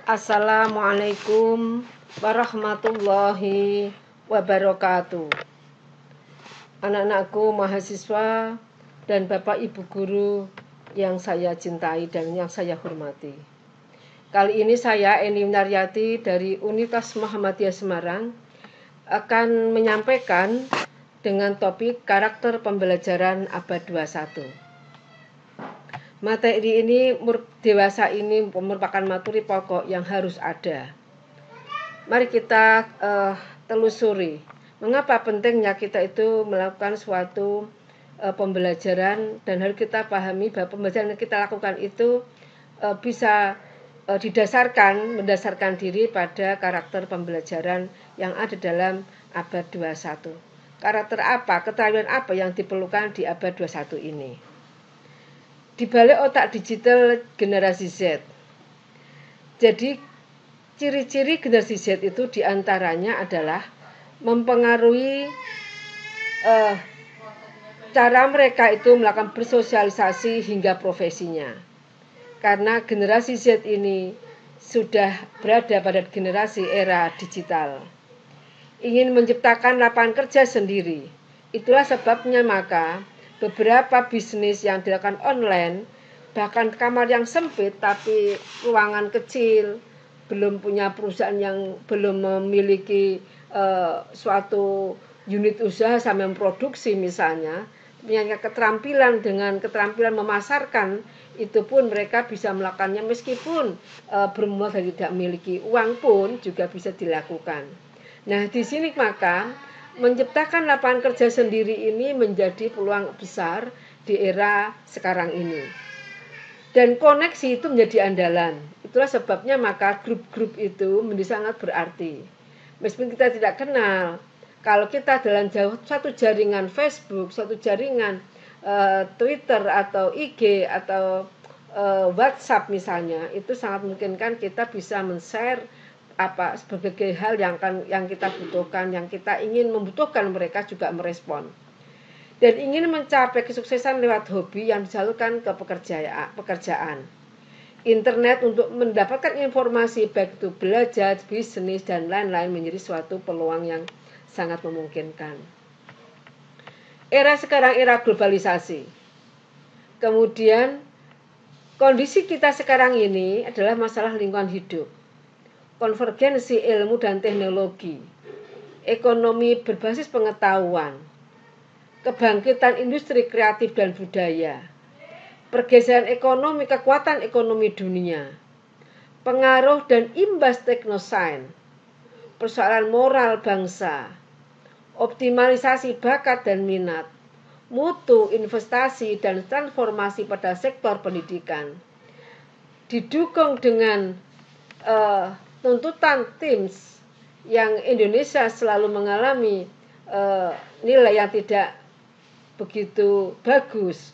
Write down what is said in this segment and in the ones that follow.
Assalamualaikum warahmatullahi wabarakatuh. Anak-anakku mahasiswa dan Bapak Ibu guru yang saya cintai dan yang saya hormati. Kali ini saya Eni Naryati dari Universitas Muhammadiyah Semarang akan menyampaikan dengan topik karakter pembelajaran abad 21. Materi ini dewasa ini merupakan materi pokok yang harus ada. Mari kita telusuri mengapa pentingnya kita itu melakukan suatu pembelajaran, dan harus kita pahami bahwa pembelajaran yang kita lakukan itu bisa mendasarkan diri pada karakter pembelajaran yang ada dalam abad 21. Karakter apa, keterampilan apa yang diperlukan di abad 21 ini? Di balik otak digital generasi Z. Jadi ciri-ciri generasi Z itu diantaranya adalah mempengaruhi cara mereka itu melakukan bersosialisasi hingga profesinya. Karena generasi Z ini sudah berada pada generasi era digital. Ingin menciptakan lapangan kerja sendiri. Itulah sebabnya maka beberapa bisnis yang dilakukan online, bahkan kamar yang sempit tapi ruangan kecil, belum punya perusahaan yang belum memiliki suatu unit usaha sampai memproduksi misalnya, punya keterampilan dengan keterampilan memasarkan, itu pun mereka bisa melakukannya meskipun bermula dari tidak memiliki uang pun juga bisa dilakukan. Nah, di sini maka menciptakan lapangan kerja sendiri ini menjadi peluang besar di era sekarang ini. Dan koneksi itu menjadi andalan. Itulah sebabnya maka grup-grup itu menjadi sangat berarti. Meskipun kita tidak kenal, kalau kita dalam satu jaringan Facebook, satu jaringan Twitter atau IG atau WhatsApp misalnya, itu sangat memungkinkan kita bisa men-share berbagai hal yang kita butuhkan, yang kita ingin membutuhkan, mereka juga merespon. Dan ingin mencapai kesuksesan lewat hobi yang disalurkan ke pekerjaan. Internet untuk mendapatkan informasi baik itu belajar, bisnis dan lain-lain menjadi suatu peluang yang sangat memungkinkan. Era sekarang era globalisasi. Kemudian kondisi kita sekarang ini adalah masalah lingkungan hidup, konvergensi ilmu dan teknologi, ekonomi berbasis pengetahuan, kebangkitan industri kreatif dan budaya, pergeseran ekonomi, kekuatan ekonomi dunia, pengaruh dan imbas teknosains, persoalan moral bangsa, optimalisasi bakat dan minat, mutu, investasi dan transformasi pada sektor pendidikan, didukung dengan tuntutan TIMSS yang Indonesia selalu mengalami nilai yang tidak begitu bagus.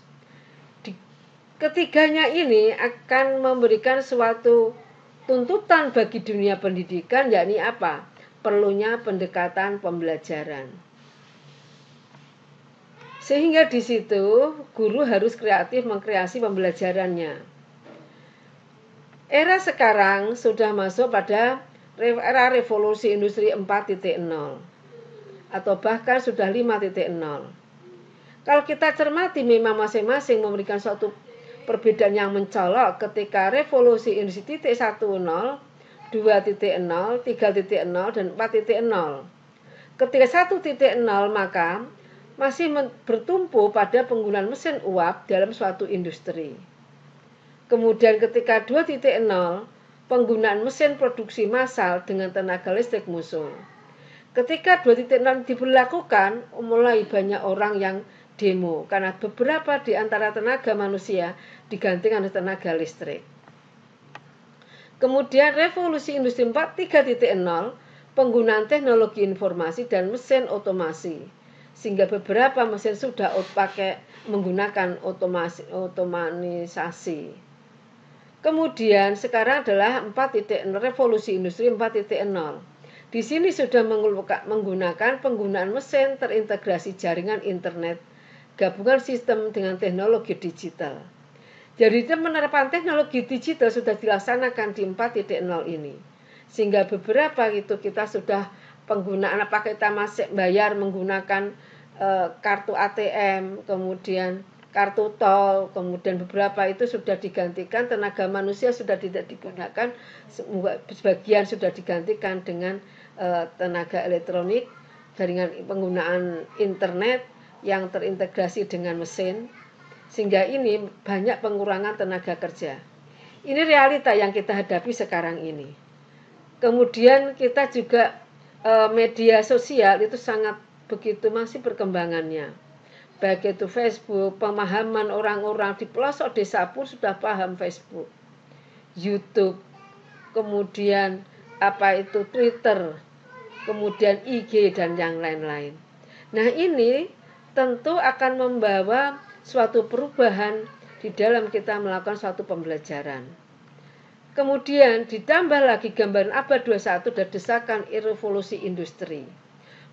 Ketiganya ini akan memberikan suatu tuntutan bagi dunia pendidikan, yakni apa? Perlunya pendekatan pembelajaran. Sehingga di situ guru harus kreatif mengkreasi pembelajarannya. Era sekarang sudah masuk pada era revolusi industri 4.0 atau bahkan sudah 5.0. Kalau kita cermati memang masing-masing memberikan suatu perbedaan yang mencolok ketika revolusi industri 1.0, 2.0, 3.0 dan 4.0. Ketika 1.0 maka masih bertumpu pada penggunaan mesin uap dalam suatu industri. Kemudian ketika 2.0, penggunaan mesin produksi massal dengan tenaga listrik musuh. Ketika 2.0 diberlakukan, mulai banyak orang yang demo karena beberapa di antara tenaga manusia digantikan oleh tenaga listrik. Kemudian revolusi industri 3.0, penggunaan teknologi informasi dan mesin otomasi. Sehingga beberapa mesin sudah menggunakan otomatisasi. Kemudian sekarang adalah 4.0, revolusi industri 4.0. Di sini sudah menggunakan penggunaan mesin terintegrasi jaringan internet, gabungan sistem dengan teknologi digital. Jadi penerapan teknologi digital sudah dilaksanakan di 4.0 ini. Sehingga beberapa itu kita sudah penggunaan, apakah kita masih bayar menggunakan kartu ATM, kemudian kartu tol, kemudian beberapa itu sudah digantikan, tenaga manusia sudah tidak digunakan, sebagian sudah digantikan dengan tenaga elektronik, jaringan penggunaan internet yang terintegrasi dengan mesin. Sehingga ini banyak pengurangan tenaga kerja. Ini realita yang kita hadapi sekarang ini. Kemudian kita juga media sosial itu sangat begitu masih perkembangannya. Baik itu Facebook, pemahaman orang-orang di pelosok desa pun sudah paham Facebook. YouTube, kemudian Twitter, kemudian IG dan yang lain-lain. Nah, ini tentu akan membawa suatu perubahan di dalam kita melakukan suatu pembelajaran. Kemudian ditambah lagi gambaran abad 21 dan desakan revolusi industri,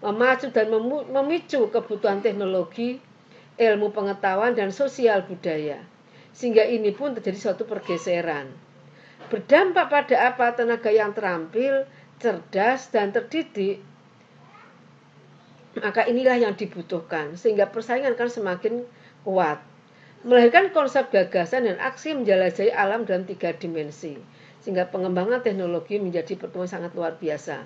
memacu dan memicu kebutuhan teknologi, ilmu pengetahuan dan sosial budaya. Sehingga ini pun terjadi suatu pergeseran. Berdampak pada apa? Tenaga yang terampil, cerdas dan terdidik, maka inilah yang dibutuhkan, sehingga persaingan kan semakin kuat, melahirkan konsep gagasan dan aksi menjelajahi alam dalam 3 dimensi, sehingga pengembangan teknologi menjadi pertemuan sangat luar biasa.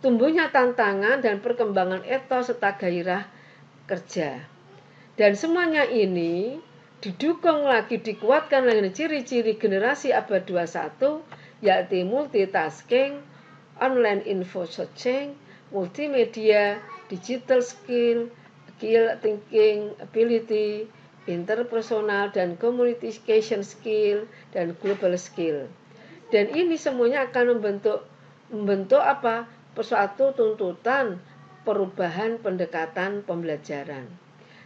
Tumbuhnya tantangan dan perkembangan etos serta gairah kerja. Dan semuanya ini didukung lagi, dikuatkan dengan ciri-ciri generasi abad 21, yaitu multitasking, online info searching, multimedia, digital skill thinking, ability, interpersonal dan communication skill dan global skill. Dan ini semuanya akan membentuk apa? Suatu tuntutan perubahan pendekatan pembelajaran.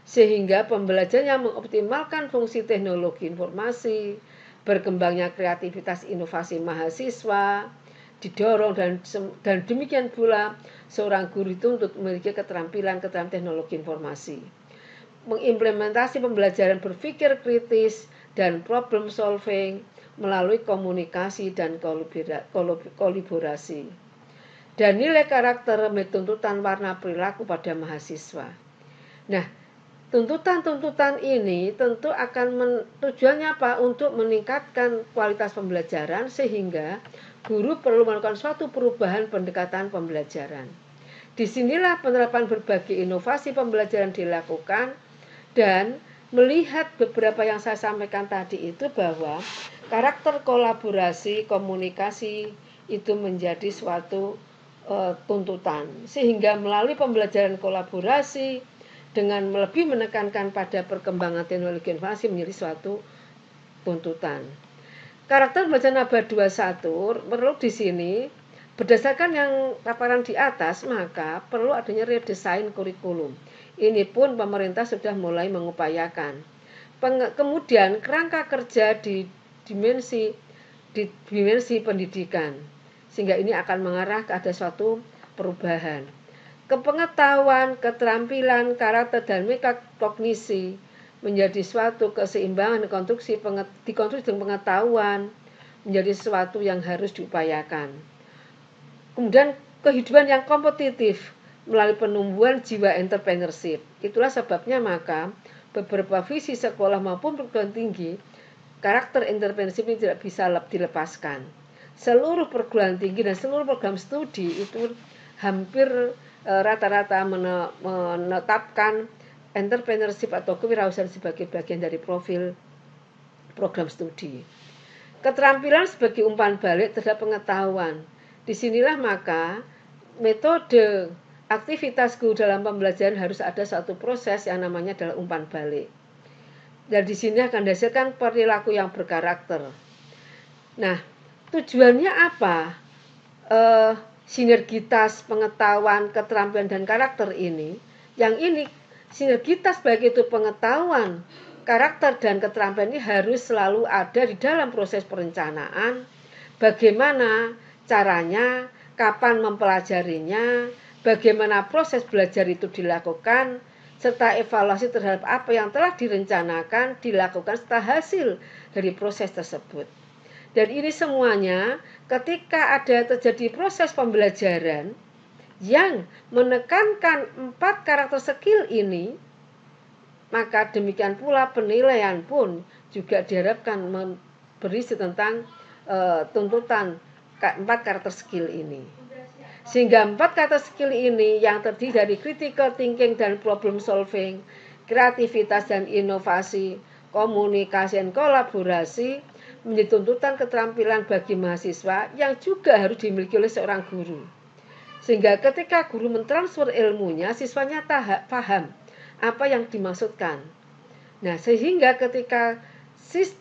Sehingga pembelajaran yang mengoptimalkan fungsi teknologi informasi, berkembangnya kreativitas inovasi mahasiswa didorong, dan demikian pula seorang guru dituntut memiliki keterampilan teknologi informasi, mengimplementasi pembelajaran berpikir kritis dan problem solving melalui komunikasi dan kolaborasi, dan nilai karakter tuntutan warna perilaku pada mahasiswa. Nah, tuntutan-tuntutan ini tentu akan tujuannya apa? Untuk meningkatkan kualitas pembelajaran, sehingga guru perlu melakukan suatu perubahan pendekatan pembelajaran. Disinilah penerapan berbagai inovasi pembelajaran dilakukan, dan melihat beberapa yang saya sampaikan tadi itu, bahwa karakter kolaborasi, komunikasi itu menjadi suatu tuntutan, sehingga melalui pembelajaran kolaborasi dengan lebih menekankan pada perkembangan teknologi informasi menjadi suatu tuntutan. Karakter pembelajaran abad 21 perlu di sini, berdasarkan yang paparan di atas, maka perlu adanya redesain kurikulum. Ini pun pemerintah sudah mulai mengupayakan. Kemudian kerangka kerja di dimensi pendidikan, sehingga ini akan mengarah ke ada suatu perubahan. Kepengetahuan, keterampilan, karakter dan metakognisi menjadi suatu keseimbangan dikonstruksi dengan pengetahuan menjadi sesuatu yang harus diupayakan. Kemudian kehidupan yang kompetitif melalui penumbuhan jiwa entrepreneurship. Itulah sebabnya maka beberapa visi sekolah maupun perguruan tinggi, karakter entrepreneurship ini tidak bisa dilepaskan. Seluruh perguruan tinggi dan seluruh program studi itu hampir rata-rata menetapkan entrepreneurship atau kewirausahaan sebagai bagian dari profil program studi. Keterampilan sebagai umpan balik terhadap pengetahuan. Disinilah maka metode aktivitas guru dalam pembelajaran harus ada satu proses yang namanya adalah umpan balik. Dan di sini akan dihasilkan perilaku yang berkarakter. Nah, tujuannya apa? Sinergitas pengetahuan, keterampilan dan karakter ini, yang ini sinergitas baik itu pengetahuan, karakter dan keterampilan ini harus selalu ada di dalam proses perencanaan. Bagaimana caranya, kapan mempelajarinya, bagaimana proses belajar itu dilakukan, serta evaluasi terhadap apa yang telah direncanakan dilakukan setelah hasil dari proses tersebut. Dan ini semuanya ketika ada terjadi proses pembelajaran yang menekankan 4 karakter skill ini, maka demikian pula penilaian pun juga diharapkan berisi tentang tuntutan 4 karakter skill ini. Sehingga 4 karakter skill ini yang terdiri dari critical thinking dan problem solving, kreativitas dan inovasi, komunikasi dan kolaborasi menjadi tuntutan keterampilan bagi mahasiswa yang juga harus dimiliki oleh seorang guru. Sehingga ketika guru mentransfer ilmunya, siswanya paham apa yang dimaksudkan. Nah, sehingga ketika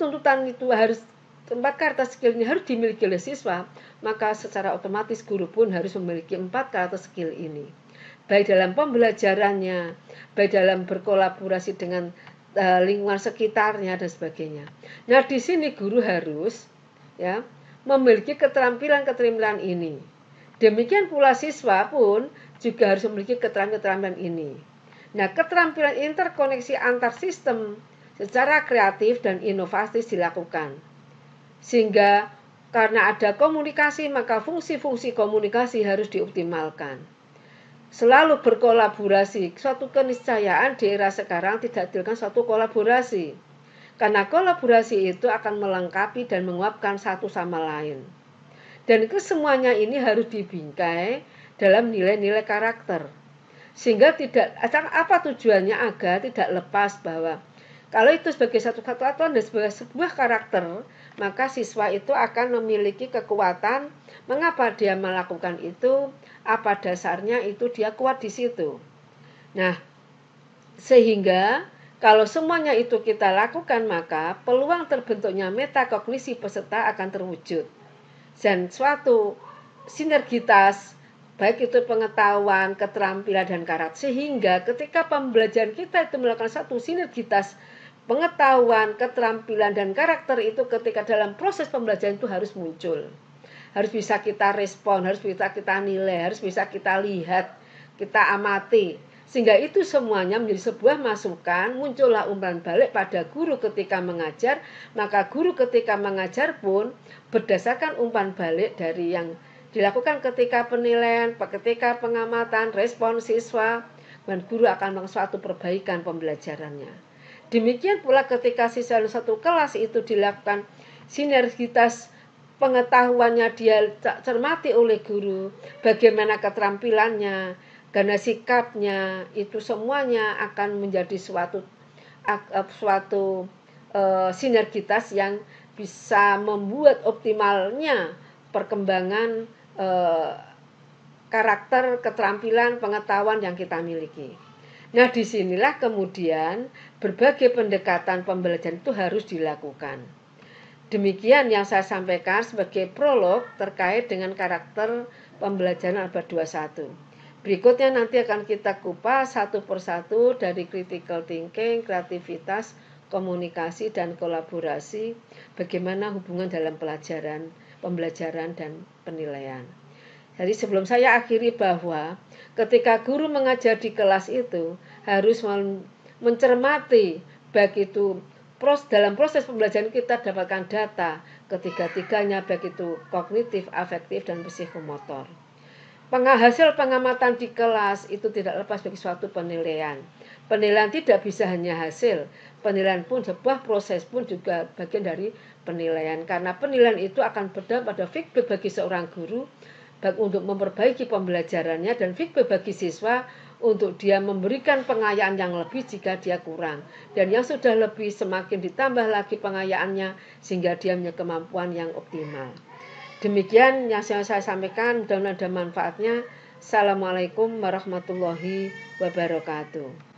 tuntutan itu harus 4 karakter skill ini harus dimiliki oleh siswa, maka secara otomatis guru pun harus memiliki 4 karakter skill ini. Baik dalam pembelajarannya, baik dalam berkolaborasi dengan lingkungan sekitarnya dan sebagainya. Nah, di sini guru harus memiliki keterampilan-keterampilan ini. Demikian pula siswa pun juga harus memiliki keterampilan ini. Nah, keterampilan interkoneksi antar sistem secara kreatif dan inovatif dilakukan. Sehingga karena ada komunikasi, maka fungsi-fungsi komunikasi harus dioptimalkan. Selalu berkolaborasi, suatu keniscayaan di era sekarang tidak dilakukan suatu kolaborasi. Karena kolaborasi itu akan melengkapi dan menguatkan satu sama lain. Dan kesemuanya ini harus dibingkai dalam nilai-nilai karakter. Sehingga tidak, apa tujuannya agar tidak lepas bahwa kalau itu sebagai satu kesatuan dan sebagai sebuah karakter, maka siswa itu akan memiliki kekuatan. Mengapa dia melakukan itu? Apa dasarnya itu dia kuat di situ. Nah, sehingga kalau semuanya itu kita lakukan, maka peluang terbentuknya metakognisi peserta akan terwujud. Dan suatu sinergitas, baik itu pengetahuan, keterampilan, dan karakter. Sehingga ketika pembelajaran kita itu melakukan satu sinergitas pengetahuan, keterampilan, dan karakter itu ketika dalam proses pembelajaran itu harus muncul. Harus bisa kita respon, harus bisa kita nilai, harus bisa kita lihat, kita amati. Sehingga itu semuanya menjadi sebuah masukan, muncullah umpan balik pada guru ketika mengajar. Maka guru ketika mengajar pun berdasarkan umpan balik dari yang dilakukan ketika penilaian, ketika pengamatan, respon siswa, dan guru akan melakukan suatu perbaikan pembelajarannya. Demikian pula ketika siswa satu kelas itu dilakukan sinergitas pengetahuannya dia cermati oleh guru, bagaimana keterampilannya, karena sikapnya, itu semuanya akan menjadi suatu sinergitas yang bisa membuat optimalnya perkembangan karakter, keterampilan, pengetahuan yang kita miliki. Nah, disinilah kemudian berbagai pendekatan pembelajaran itu harus dilakukan. Demikian yang saya sampaikan sebagai prolog terkait dengan karakter pembelajaran abad 21. Berikutnya nanti akan kita kupas satu persatu dari critical thinking, kreativitas, komunikasi, dan kolaborasi, bagaimana hubungan dalam pembelajaran dan penilaian. Jadi sebelum saya akhiri bahwa ketika guru mengajar di kelas itu harus mencermati baik itu dalam proses pembelajaran kita dapatkan data ketiga-tiganya, baik itu kognitif, afektif, dan psikomotor. Hasil pengamatan di kelas itu tidak lepas bagi suatu penilaian. Penilaian tidak bisa hanya hasil, penilaian pun sebuah proses pun juga bagian dari penilaian. Karena penilaian itu akan berdampak pada feedback bagi seorang guru baik untuk memperbaiki pembelajarannya dan feedback bagi siswa untuk dia memberikan pengayaan yang lebih jika dia kurang. Dan yang sudah lebih semakin ditambah lagi pengayaannya sehingga dia punya kemampuan yang optimal. Demikian yang saya sampaikan, mudah-mudahan ada manfaatnya. Assalamualaikum warahmatullahi wabarakatuh.